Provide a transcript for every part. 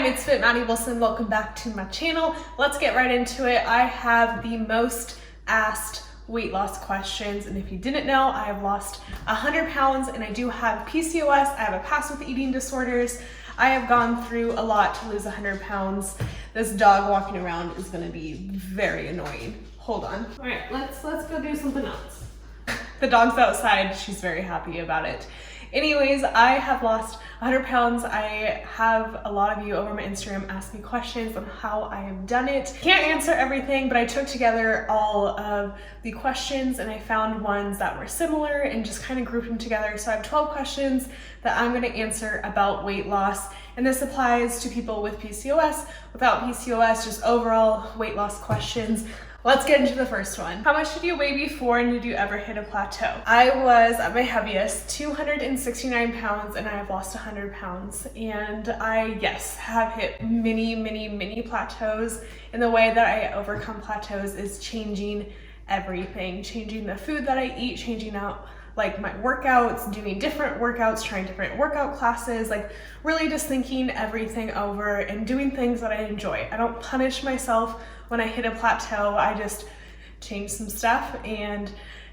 it's Fit Maddie Wilson. Welcome back to my channel. Let's get right into it. I have the most asked weight loss questions, and if you didn't know, I have lost 100 pounds and I do have PCOS. I have a past with eating disorders. I have gone through a lot to lose 100 pounds. This dog walking around is gonna be very annoying. Hold on. All right, let's go do something else. The dog's outside, she's very happy about it. Anyways, I have lost 100 pounds. I have a lot of you over my Instagram ask me questions on how I have done it. Can't answer everything, but I took together all of the questions and I found ones that were similar and just kind of grouped them together. So I have 12 questions that I'm gonna answer about weight loss. And this applies to people with PCOS, without PCOS, just overall weight loss questions. Let's get into the first one. How much did you weigh before and did you ever hit a plateau? I was at my heaviest, 269 pounds, and I have lost 100 pounds. And I, yes, have hit many plateaus. And the way that I overcome plateaus is changing everything, changing the food that I eat, changing out like my workouts, doing different workouts, trying different workout classes, like really just thinking everything over and doing things that I enjoy. I don't punish myself when I hit a plateau. I just change some stuff and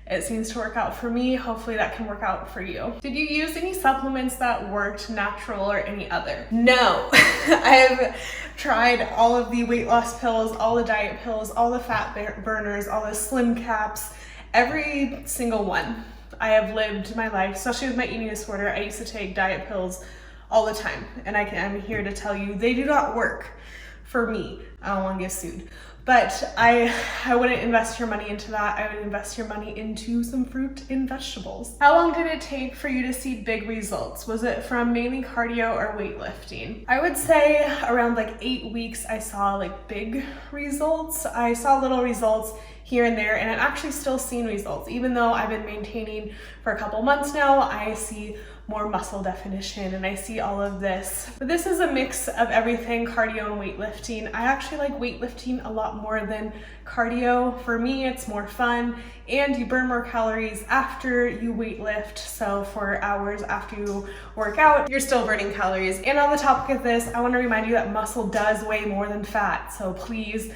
it seems to work out for me. Hopefully that can work out for you. Did you use any supplements that worked, natural or any other? No. I've tried all of the weight loss pills, all the diet pills, all the fat burners, all the slim caps, every single one. I have lived my life, especially with my eating disorder. I used to take diet pills all the time, and I'm here to tell you they do not work for me. I don't want to get sued, but I wouldn't invest your money into that. I would invest your money into some fruit and vegetables. How long did it take for you to see big results? Was it from mainly cardio or weightlifting? I would say around like 8 weeks I saw like big results. I saw little results here and there, and I've actually still seen results. Even though I've been maintaining for a couple months now, I see more muscle definition and I see all of this. But this is a mix of everything, cardio and weightlifting. I actually like weightlifting a lot more than cardio. For me, it's more fun and you burn more calories after you weightlift. So for hours after you work out, you're still burning calories. And on the topic of this, I want to remind you that muscle does weigh more than fat. So please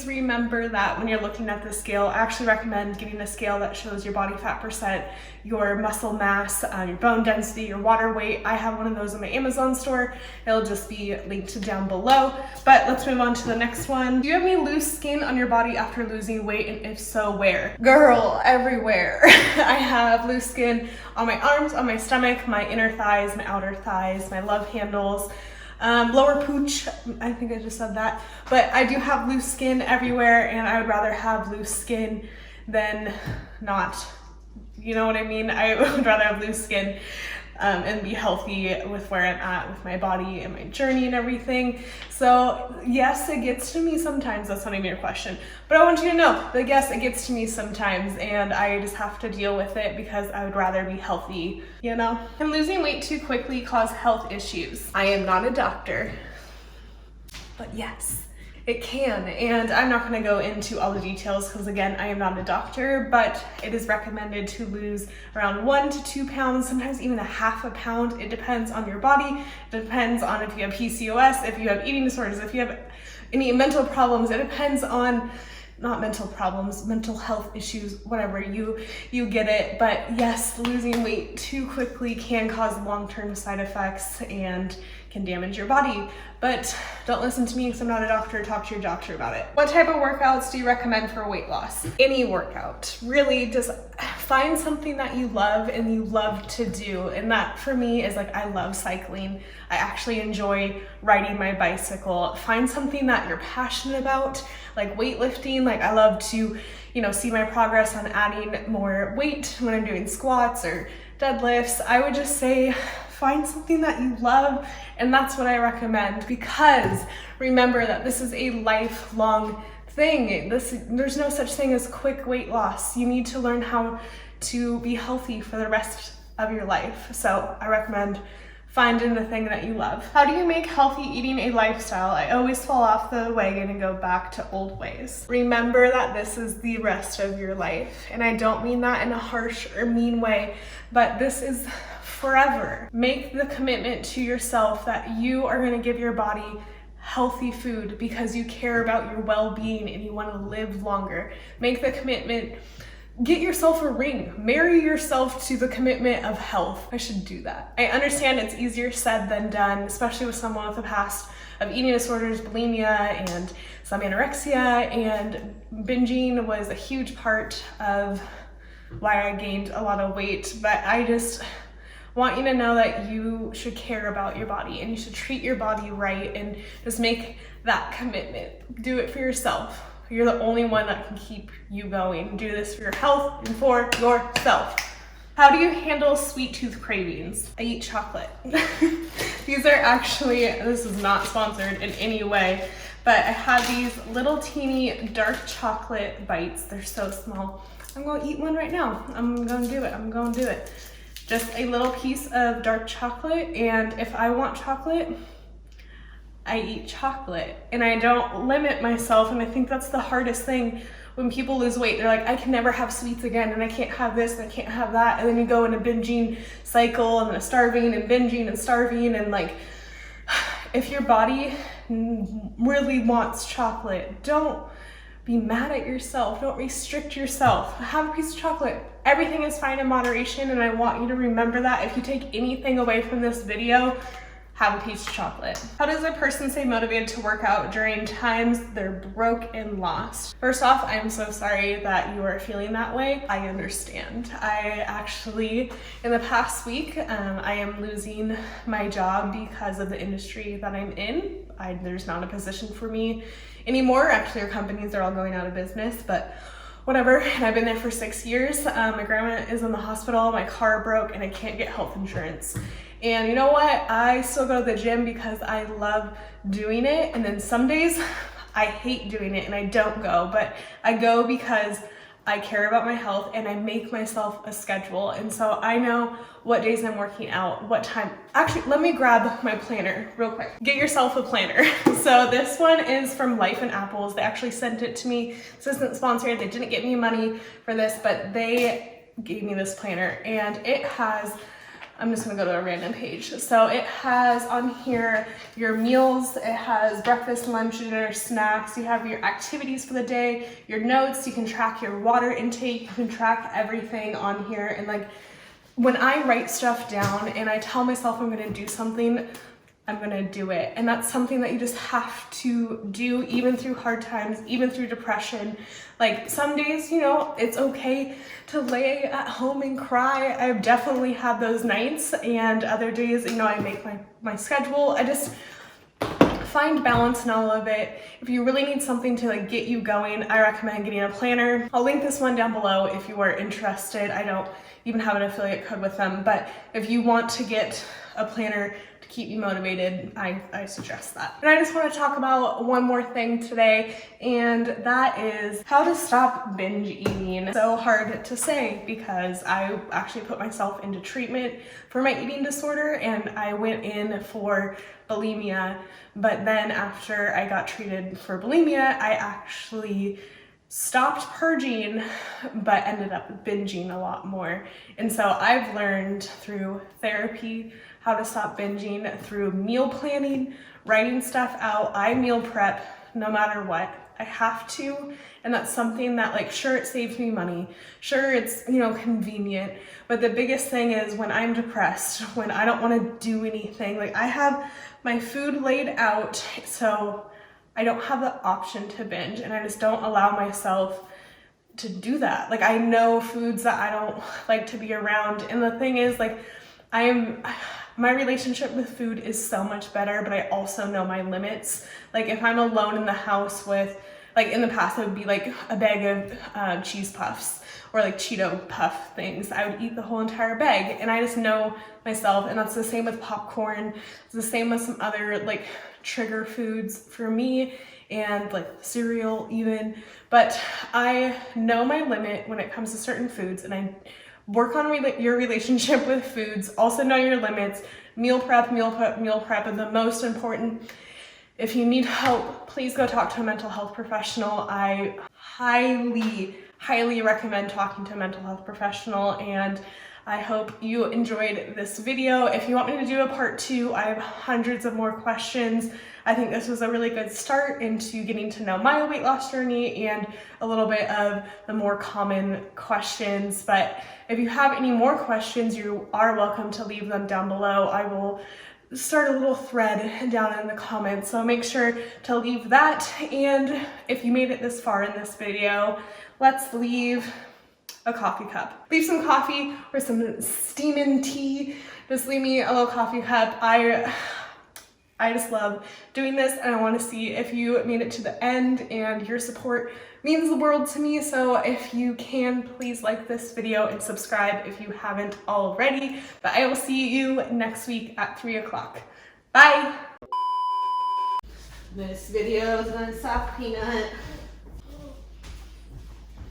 remember that when you're looking at the scale. I actually recommend getting a scale that shows your body fat percent, your muscle mass, your bone density, your water weight. I have one of those in my Amazon store. It'll just be linked down below. But let's move on to the next one. Do you have any loose skin on your body after losing weight? And if so, where? Girl, everywhere. I have loose skin on my arms, on my stomach, my inner thighs, my outer thighs, my love handles, lower pooch, I think I just said that, but I do have loose skin everywhere and I would rather have loose skin than not, you know what I mean? I would rather have loose skin and be healthy with where I'm at with my body and my journey and everything. So yes, it gets to me sometimes. That's not even your question, but I want you to know that yes, it gets to me sometimes and I just have to deal with it because I would rather be healthy, you know? Can losing weight too quickly cause health issues? I am not a doctor, but yes, it can, and I'm not going to go into all the details because again, I am not a doctor, but it is recommended to lose around 1 to 2 pounds, sometimes even a half a pound. It depends on your body. It depends on if you have PCOS, if you have eating disorders, if you have any mental problems. It depends on, not mental problems, mental health issues, whatever, you get it. But yes, losing weight too quickly can cause long-term side effects and can damage your body. But don't listen to me because I'm not a doctor. Talk to your doctor about it. What type of workouts do you recommend for weight loss? Any workout. Really just find something that you love and you love to do. And that for me is like, I love cycling. I actually enjoy riding my bicycle. Find something that you're passionate about, like weightlifting. Like I love to, see my progress on adding more weight when I'm doing squats or deadlifts. I would just say, find something that you love, and that's what I recommend, because remember that this is a lifelong thing. There's no such thing as quick weight loss. You need to learn how to be healthy for the rest of your life. So I recommend finding the thing that you love. How do you make healthy eating a lifestyle? I always fall off the wagon and go back to old ways. Remember that this is the rest of your life. And I don't mean that in a harsh or mean way, but this is forever. Make the commitment to yourself that you are gonna give your body healthy food because you care about your well-being and you want to live longer. Make the commitment. Get yourself a ring. Marry yourself to the commitment of health. I should do that. I understand it's easier said than done, especially with someone with a past of eating disorders, bulimia, and some anorexia, and binging was a huge part of why I gained a lot of weight. But I just want you to know that you should care about your body and you should treat your body right and just make that commitment. Do it for yourself. You're the only one that can keep you going. Do this for your health and for yourself. How do you handle sweet tooth cravings? I eat chocolate. These are actually, this is not sponsored in any way, but I have these little teeny dark chocolate bites. They're so small. I'm gonna eat one right now. I'm gonna do it. Just a little piece of dark chocolate, and if I want chocolate, I eat chocolate, and I don't limit myself. And I think that's the hardest thing when people lose weight. They're like, I can never have sweets again, and I can't have this, and I can't have that, and then you go in a binging cycle, and then a starving and binging and starving, and like, if your body really wants chocolate, don't be mad at yourself. Don't restrict yourself. Have a piece of chocolate. Everything is fine in moderation, and I want you to remember that. If you take anything away from this video, have a piece of chocolate. How does a person stay motivated to work out during times they're broke and lost? First off, I'm so sorry that you are feeling that way. I understand. I actually, in the past week, I am losing my job because of the industry that I'm in. There's not a position for me anymore. Actually, our companies are all going out of business, but whatever. And I've been there for 6 years. My grandma is in the hospital, my car broke, and I can't get health insurance. And you know what? I still go to the gym because I love doing it. And then some days I hate doing it and I don't go, but I go because I care about my health and I make myself a schedule. And so I know what days I'm working out, what time. Actually, let me grab my planner real quick. Get yourself a planner. So this one is from Life and Apples. They actually sent it to me. This isn't sponsored. They didn't get me money for this, but they gave me this planner, and it has, I'm just gonna go to a random page. So it has on here your meals, it has breakfast, lunch, dinner, snacks, you have your activities for the day, your notes, you can track your water intake, you can track everything on here. And like, when I write stuff down and I tell myself I'm gonna do something, I'm gonna do it. And that's something that you just have to do, even through hard times, even through depression. Like some days, you know, it's okay to lay at home and cry. I've definitely had those nights, and other days, you know, I make my schedule. I just find balance in all of it. If you really need something to like get you going, I recommend getting a planner. I'll link this one down below if you are interested. I don't even have an affiliate code with them, but if you want to get a planner to keep you motivated, I suggest that. And I just want to talk about one more thing today, and that is how to stop binge eating. So hard to say because I actually put myself into treatment for my eating disorder, and I went in for bulimia, but then after I got treated for bulimia, I actually stopped purging, but ended up binging a lot more. And so I've learned through therapy how to stop binging, through meal planning, writing stuff out. I meal prep no matter what. I have to, and that's something that, like, sure, it saves me money. Sure, it's, you know, convenient, but the biggest thing is when I'm depressed, when I don't want to do anything, like I have my food laid out, so I don't have the option to binge, and I just don't allow myself to do that. Like, I know foods that I don't like to be around, and the thing is, like, my relationship with food is so much better, but I also know my limits. Like, if I'm alone in the house with, like, in the past, it would be like a bag of cheese puffs or like Cheeto puff things. I would eat the whole entire bag, and I just know myself. And that's the same with popcorn. It's the same with some other like trigger foods for me, and like cereal even. But I know my limit when it comes to certain foods, and I work on your relationship with foods. Also know your limits. Meal prep, and the most important, if you need help, please go talk to a mental health professional. I highly recommend talking to a mental health professional, and I hope you enjoyed this video. If you want me to do a part 2, I have hundreds of more questions. I think this was a really good start into getting to know my weight loss journey and a little bit of the more common questions. But if you have any more questions, you are welcome to leave them down below. I will start a little thread down in the comments, so make sure to leave that. And if you made it this far in this video, let's leave a coffee cup. Leave some coffee or some steaming tea. Just leave me a little coffee cup. I just love doing this, and I want to see if you made it to the end, and your support means the world to me. So if you can, please like this video and subscribe if you haven't already. But I will see you next week at 3 o'clock. Bye. This video is on soft peanut.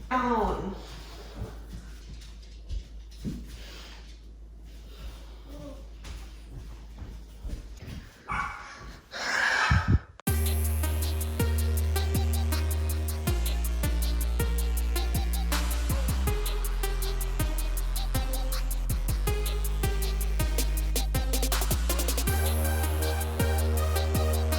Down.